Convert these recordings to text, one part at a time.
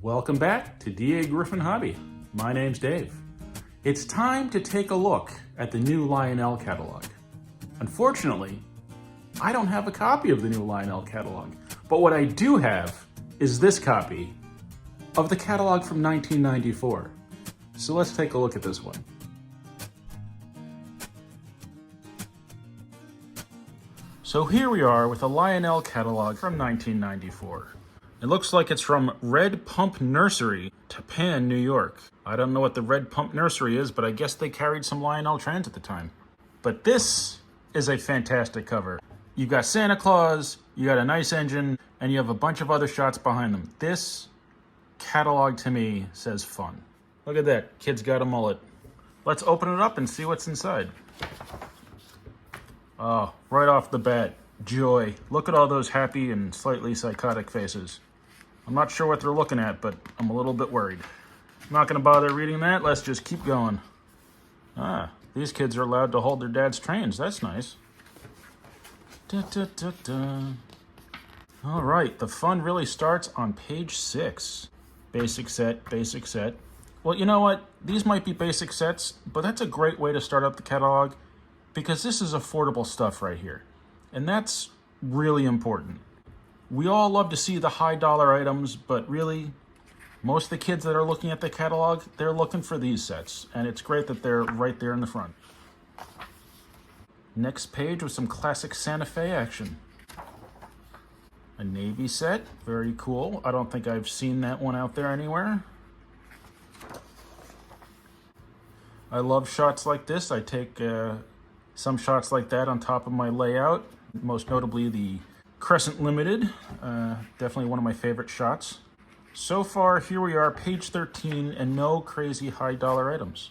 Welcome back to Dagryffyn Hobby. My name's Dave. It's time to take a look at the new Lionel Catalog. Unfortunately, I don't have a copy of the new Lionel Catalog, but what I do have is this copy of the catalog from 1994. So let's take a look at this one. So here we are with a Lionel Catalog from 1994. It looks like it's from Red Pump Nursery, Tappan, New York. I don't know what the Red Pump Nursery is, but I guess they carried some Lionel Trans at the time. But this is a fantastic cover. You've got Santa Claus, you got a nice engine, and you have a bunch of other shots behind them. This catalog to me says fun. Look at that, kid's got a mullet. Let's open it up and see what's inside. Oh, right off the bat, joy. Look at all those happy and slightly psychotic faces. I'm not sure what they're looking at, but I'm a little bit worried. I'm not gonna bother reading that, let's just keep going. Ah, these kids are allowed to hold their dad's trains, that's nice. Da, da, da, da. All right, the fun really starts on page 6. Basic set, basic set. Well, you know what? These might be basic sets, but that's a great way to start up the catalog because this is affordable stuff right here. And that's really important. We all love to see the high dollar items, but really, most of the kids that are looking at the catalog, they're looking for these sets. And it's great that they're right there in the front. Next page with some classic Santa Fe action. A Navy set, very cool. I don't think I've seen that one out there anywhere. I love shots like this. I take some shots like that on top of my layout. Most notably the Crescent Limited, definitely one of my favorite shots. So far, here we are, page 13, and no crazy high dollar items.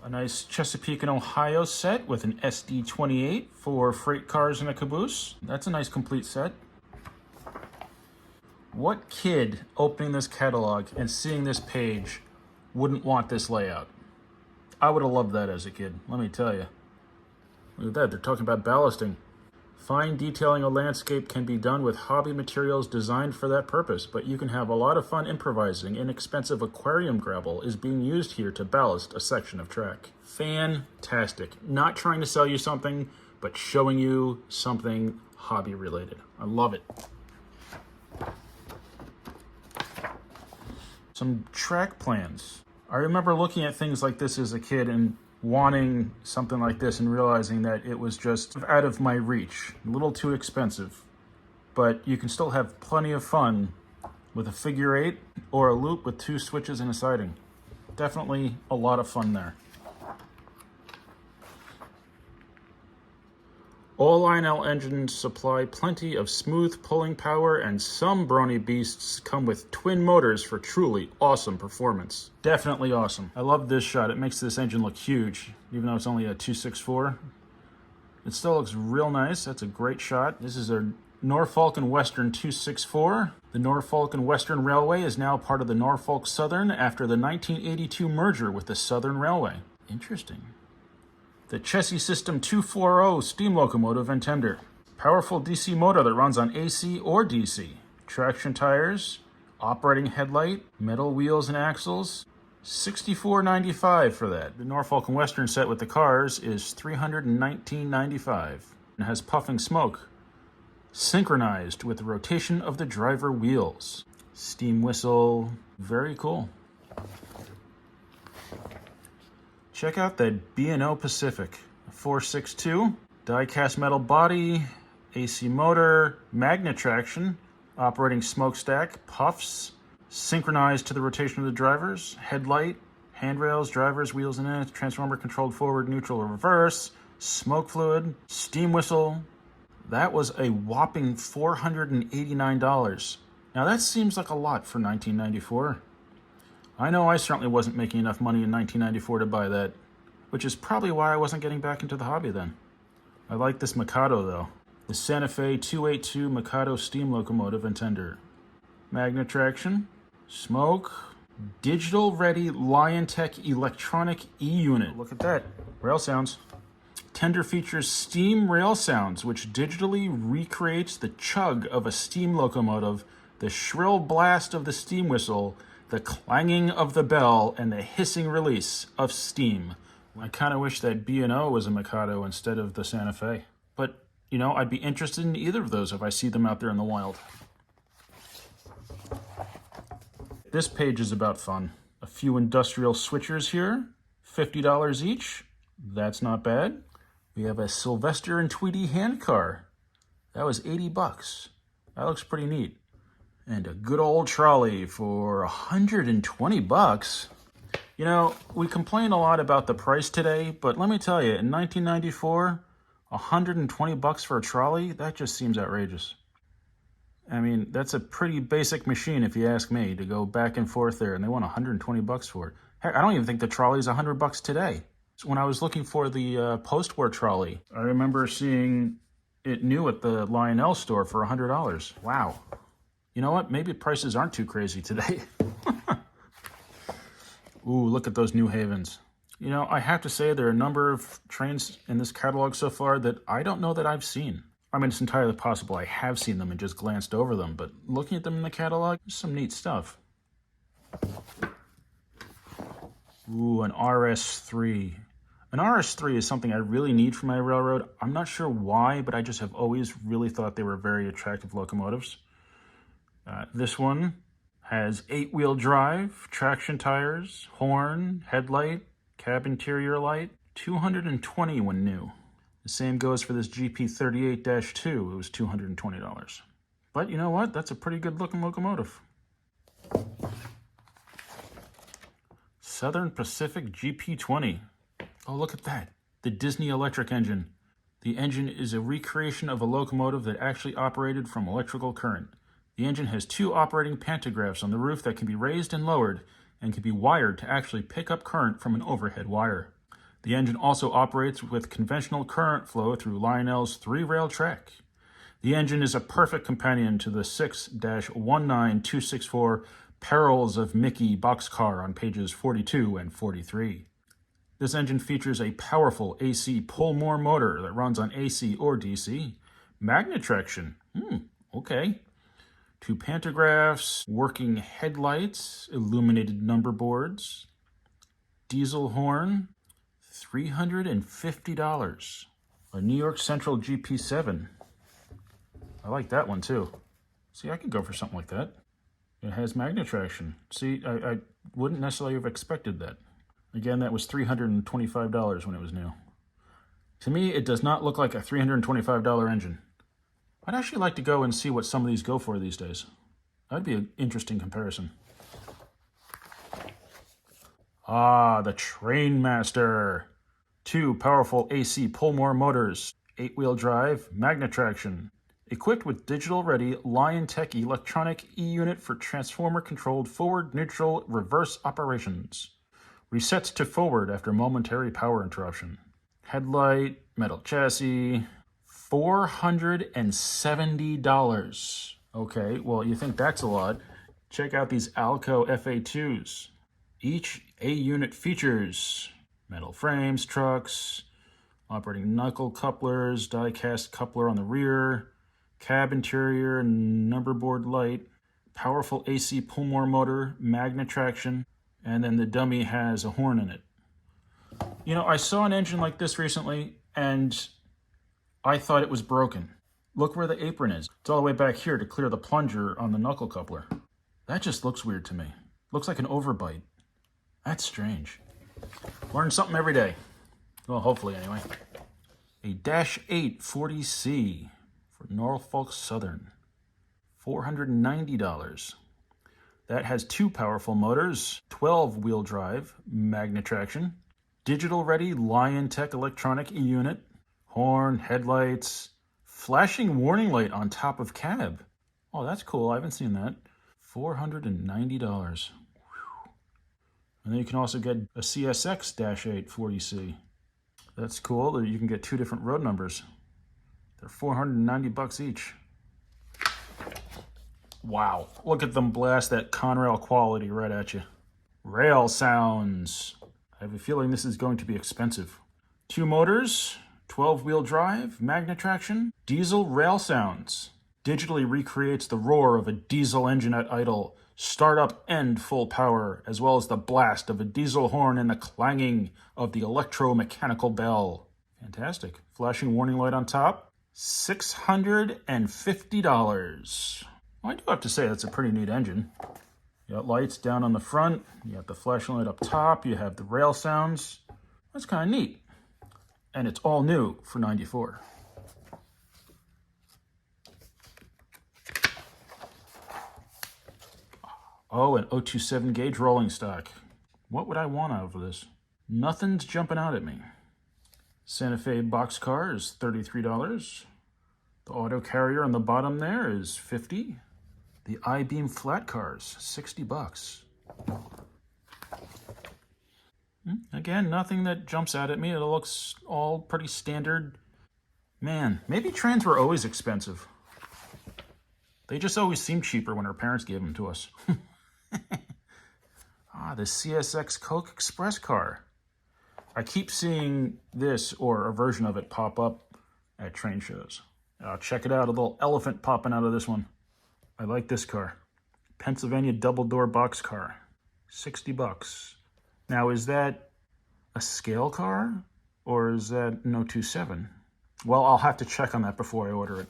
A nice Chesapeake and Ohio set with an SD28 for freight cars and a caboose. That's a nice complete set. What kid opening this catalog and seeing this page wouldn't want this layout? I would have loved that as a kid, let me tell you. Look at that, they're talking about ballasting. Fine detailing a landscape can be done with hobby materials designed for that purpose, but you can have a lot of fun improvising. Inexpensive aquarium gravel is being used here to ballast a section of track. Fantastic. Not trying to sell you something, but showing you something hobby related. I love it. Some track plans. I remember looking at things like this as a kid and wanting something like this and realizing that it was just out of my reach, a little too expensive. But you can still have plenty of fun with a figure 8 or a loop with 2 switches and a siding. Definitely a lot of fun there. All Lionel engines supply plenty of smooth pulling power, and some brawny beasts come with twin motors for truly awesome performance. Definitely awesome. I love this shot. It makes this engine look huge, even though it's only a 264. It still looks real nice. That's a great shot. This is a Norfolk and Western 264. The Norfolk and Western Railway is now part of the Norfolk Southern after the 1982 merger with the Southern Railway. Interesting. The Chessie System 240 steam locomotive and tender. Powerful DC motor that runs on AC or DC. Traction tires, operating headlight, metal wheels and axles. $64.95 for that. The Norfolk and Western set with the cars is $319.95 and has puffing smoke. Synchronized with the rotation of the driver wheels. Steam whistle, very cool. Check out that B&O Pacific 462, die-cast metal body, AC motor, magnet traction, operating smokestack, puffs, synchronized to the rotation of the drivers, headlight, handrails, drivers, wheels and in, transformer controlled forward, neutral, or reverse, smoke fluid, steam whistle. That was a whopping $489. Now that seems like a lot for 1994. I know I certainly wasn't making enough money in 1994 to buy that, which is probably why I wasn't getting back into the hobby then. I like this Mikado though. The Santa Fe 282 Mikado steam locomotive and tender. Magnet traction, smoke, digital ready Liontech electronic E-unit. Look at that, rail sounds. Tender features steam rail sounds, which digitally recreates the chug of a steam locomotive The shrill blast of the steam whistle, the clanging of the bell, and the hissing release of steam. I kind of wish that B&O was a Mikado instead of the Santa Fe. But, you know, I'd be interested in either of those if I see them out there in the wild. This page is about fun. A few industrial switchers here, $50 each. That's not bad. We have a Sylvester and Tweety hand car. That was 80 bucks. That looks pretty neat. And a good old trolley for 120 bucks. You know, we complain a lot about the price today, but let me tell you, in 1994, 120 bucks for a trolley, that just seems outrageous. I mean, that's a pretty basic machine if you ask me, to go back and forth there, and they want 120 bucks for it. Heck, I don't even think the trolley's 100 bucks today. So when I was looking for the post-war trolley, I remember seeing it new at the Lionel store for $100. Wow. You know what? Maybe prices aren't too crazy today. Ooh, look at those New Havens. You know, I have to say there are a number of trains in this catalog so far that I don't know that I've seen. I mean, it's entirely possible I have seen them and just glanced over them, but looking at them in the catalog, there's some neat stuff. Ooh, an RS3. An RS3 is something I really need for my railroad. I'm not sure why, but I just have always really thought they were very attractive locomotives. This one has 8-wheel drive, traction tires, horn, headlight, cab interior light, 220 when new. The same goes for this GP38-2. It was $220. But you know what? That's a pretty good looking locomotive. Southern Pacific GP20. Oh, look at that. The Disney electric engine. The engine is a recreation of a locomotive that actually operated from electrical current. The engine has 2 operating pantographs on the roof that can be raised and lowered and can be wired to actually pick up current from an overhead wire. The engine also operates with conventional current flow through Lionel's 3-rail track. The engine is a perfect companion to the 6-19264 Perils of Mickey boxcar on pages 42 and 43. This engine features a powerful AC pull-more motor that runs on AC or DC. Magnet traction. Okay. 2 pantographs, working headlights, illuminated number boards, diesel horn, $350. A New York Central GP7. I like that one too. See, I could go for something like that. It has magnet traction. See, I wouldn't necessarily have expected that. Again, that was $325 when it was new. To me, it does not look like a $325 engine. I'd actually like to go and see what some of these go for these days. That'd be an interesting comparison. Ah, the Trainmaster. 2 powerful AC pull-more motors, 8-wheel drive, magnet traction. Equipped with digital-ready Liontech electronic E-unit for transformer-controlled forward, neutral, reverse operations. Resets to forward after momentary power interruption. Headlight, metal chassis, $470. Okay, well, you think that's a lot. Check out these Alco FA2s. Each A-unit features metal frames, trucks, operating knuckle couplers, die-cast coupler on the rear, cab interior, number board light, powerful AC pull-more motor, magnet traction, and then the dummy has a horn in it. You know, I saw an engine like this recently, and I thought it was broken. Look where the apron is. It's all the way back here to clear the plunger on the knuckle coupler. That just looks weird to me. Looks like an overbite. That's strange. Learn something every day. Well, hopefully anyway. A -8 40C for Norfolk Southern. $490. That has 2 powerful motors, 12-wheel drive, magnet traction, digital-ready Liontech electronic E-unit, horn, headlights, flashing warning light on top of cab. Oh, that's cool. I haven't seen that. $490. And then you can also get a CSX -8 40C. That's cool. You can get 2 different road numbers. They're $490 each. Wow. Look at them blast that Conrail quality right at you. Rail sounds. I have a feeling this is going to be expensive. 2 motors, 12-wheel drive, magnet traction, diesel rail sounds. Digitally recreates the roar of a diesel engine at idle, startup and full power, as well as the blast of a diesel horn and the clanging of the electromechanical bell. Fantastic. Flashing warning light on top. $650. Well, I do have to say that's a pretty neat engine. You got lights down on the front, you got the flashing light up top, you have the rail sounds. That's kind of neat. And it's all new for $94. Oh, an 027 gauge rolling stock. What would I want out of this? Nothing's jumping out at me. Santa Fe boxcar is $33. The auto carrier on the bottom there is $50. The I-beam flat cars, $60. Again, nothing that jumps out at me. It looks all pretty standard. Man, maybe trains were always expensive. They just always seemed cheaper when our parents gave them to us. The CSX Coke Express car. I keep seeing this or a version of it pop up at train shows. Check it out, a little elephant popping out of this one. I like this car. Pennsylvania double door box car. $60. Now, is that a scale car or is that an 027? Well, I'll have to check on that before I order it.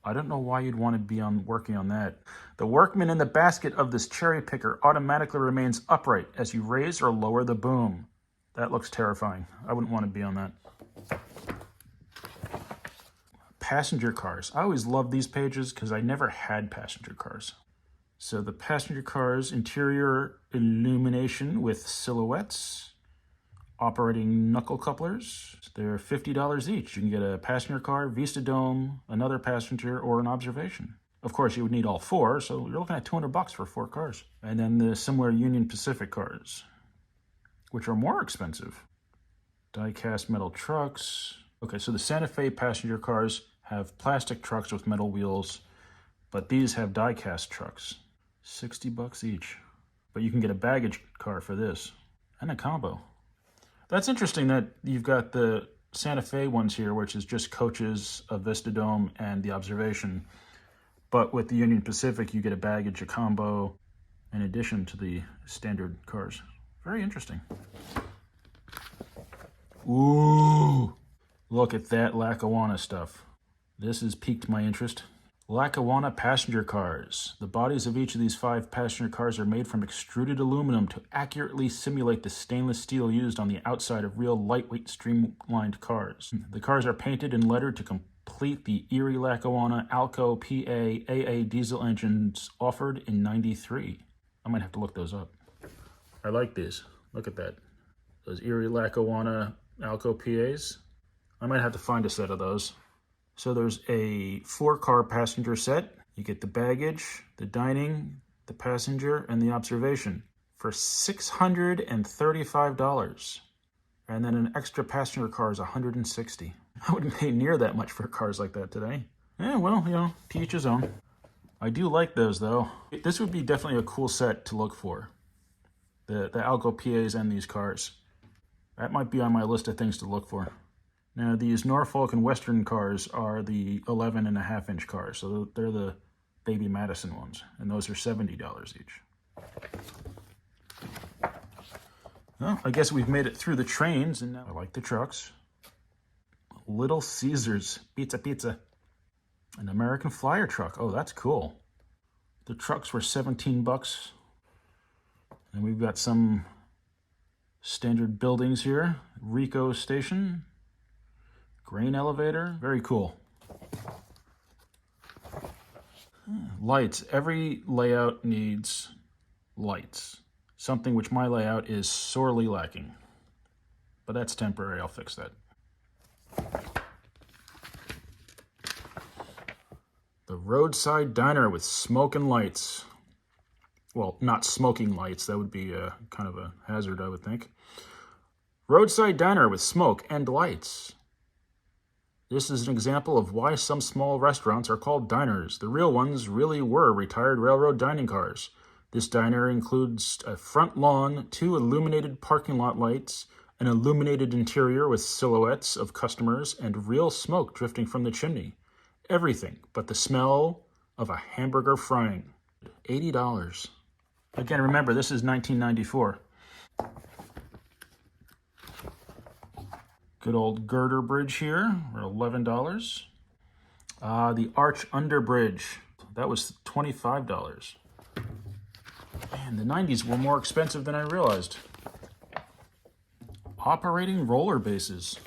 I don't know why you'd want to be working on that. The workman in the basket of this cherry picker automatically remains upright as you raise or lower the boom. That looks terrifying. I wouldn't want to be on that. Passenger cars. I always love these pages because I never had passenger cars. So the passenger cars, interior illumination with silhouettes, operating knuckle couplers. They're $50 each. You can get a passenger car, Vista Dome, another passenger, or an observation. Of course, you would need all four, so you're looking at $200 for 4 cars. And then the similar Union Pacific cars, which are more expensive. Die-cast metal trucks. Okay, so the Santa Fe passenger cars have plastic trucks with metal wheels, but these have die-cast trucks. $60 each. But you can get a baggage car for this, and a combo. That's interesting that you've got the Santa Fe ones here, which is just coaches, a Vista Dome, and the observation. But with the Union Pacific, you get a baggage, a combo, in addition to the standard cars. Very interesting. Ooh, look at that Lackawanna stuff. This has piqued my interest. Lackawanna passenger cars. The bodies of each of these 5 passenger cars are made from extruded aluminum to accurately simulate the stainless steel used on the outside of real lightweight streamlined cars. The cars are painted and lettered to complete the Erie Lackawanna Alco PA AA diesel engines offered in '93. I might have to look those up. I like these. Look at that. Those Erie Lackawanna Alco PAs. I might have to find a set of those. So there's a 4-car passenger set. You get the baggage, the dining, the passenger, and the observation for $635. And then an extra passenger car is $160. I wouldn't pay near that much for cars like that today. Yeah, well, to each his own. I do like those, though. This would be definitely a cool set to look for. The Alco PAs and these cars. That might be on my list of things to look for. Now, these Norfolk and Western cars are the 11.5-inch cars, so they're the Baby Madison ones, and those are $70 each. Well, I guess we've made it through the trains, and now I like the trucks. Little Caesars, pizza. An American Flyer truck. Oh, that's cool. The trucks were $17. And we've got some standard buildings here. Rico Station. Grain elevator. Very cool. Lights. Every layout needs lights. Something which my layout is sorely lacking. But that's temporary. I'll fix that. The roadside diner with smoke and lights. Well, not smoking lights. That would be kind of a hazard, I would think. Roadside diner with smoke and lights. This is an example of why some small restaurants are called diners. The real ones really were retired railroad dining cars. This diner includes a front lawn, 2 illuminated parking lot lights, An illuminated interior with silhouettes of customers and real smoke drifting from the chimney. Everything but the smell of a hamburger frying. $80. Again, remember, this is 1994. Good old girder bridge here for $11. The arch under bridge, that was $25. Man, the 90s were more expensive than I realized. Operating roller bases.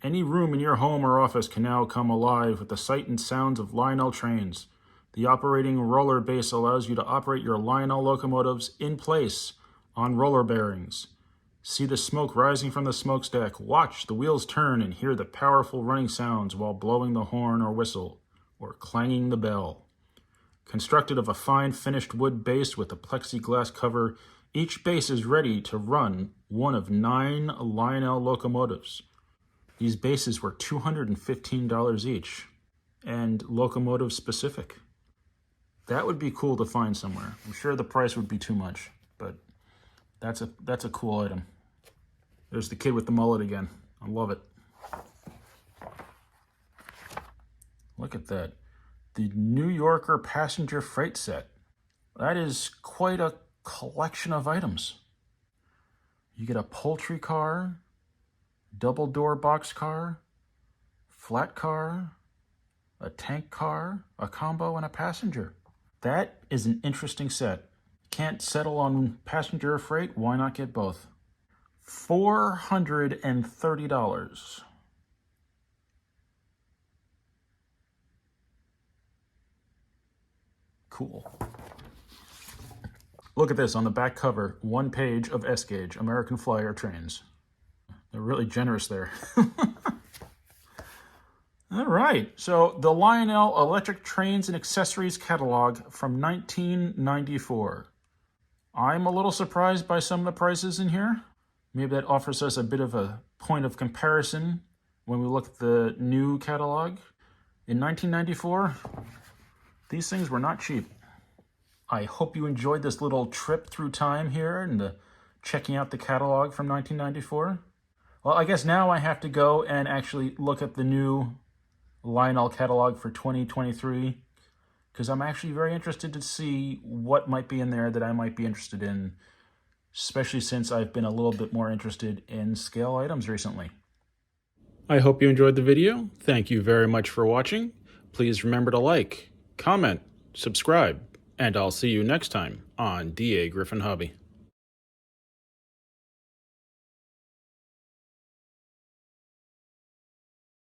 Any room in your home or office can now come alive with the sight and sounds of Lionel trains. The operating roller base allows you to operate your Lionel locomotives in place on roller bearings. See the smoke rising from the smokestack. Watch the wheels turn and hear the powerful running sounds while blowing the horn or whistle or clanging the bell. Constructed of a fine finished wood base with a plexiglass cover, each base is ready to run one of 9 Lionel locomotives. These bases were $215 each, and locomotive specific. That would be cool to find somewhere. I'm sure the price would be too much, but that's a cool item. There's the kid with the mullet again. I love it. Look at that. The New Yorker passenger freight set. That is quite a collection of items. You get a poultry car, double door box car, flat car, a tank car, a combo, and a passenger. That is an interesting set. Can't settle on passenger or freight? Why not get both? $430. Cool. Look at this on the back cover, 1 page of S-Gauge, American Flyer trains. They're really generous there. All right, so the Lionel Electric Trains and Accessories Catalog from 1994. I'm a little surprised by some of the prices in here. Maybe that offers us a bit of a point of comparison when we look at the new catalog. In 1994, these things were not cheap. I hope you enjoyed this little trip through time here and checking out the catalog from 1994. Well, I guess now I have to go and actually look at the new Lionel catalog for 2023 because I'm actually very interested to see what might be in there that I might be interested in, especially since I've been a little bit more interested in scale items recently. I hope you enjoyed the video. Thank you very much for watching. Please remember to like, comment, subscribe, and I'll see you next time on Dagryffyn Hobby.